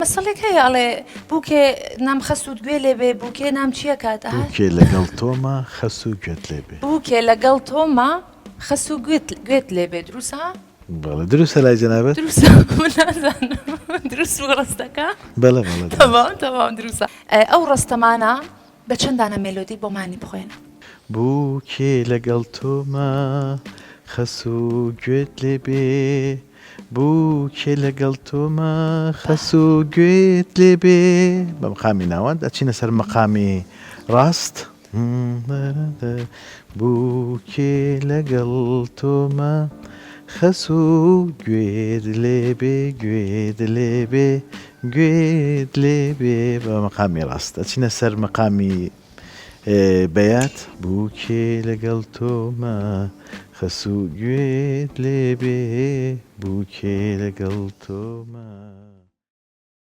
مەسەڵێک هەیە ئەڵێ بووکێ نام خەسووت گوێ لێبێ بووکێ نام چییە کات بووکێ لەگەڵ تۆمە خەس و گوێت لێبێ بووکێ لەگەڵ تۆمە خەس و گوێت لێبێ دروستە؟ بەڵێ دروستە لای جەنابەت دروستە نازانم دروست بوو ڕستەکە؟ بەڵێ بەڵێ تەمام دروستە ئەو ڕستەمانە بە چەندانە مێلۆدی بۆمانی بخوێن بووکێ لەگەڵ تۆمە خەس و گوێت لێبێ بووکێ لەگەڵ تۆمە خەس و گوێت لێبێ بە مقامی ناوەند ئەچینە سەر مەقامی ڕاست بووکێ لەگەڵ تۆمە خەس و گوێت لێبێ گوێت لێبێ گوێت لێبێ بە مەقامی ڕاست ئەچینە سەر مەقامی بەیات بووکێ لەگەڵ تۆمە خەس و گوێت لێبێ بووکێ لەگەڵ تۆمە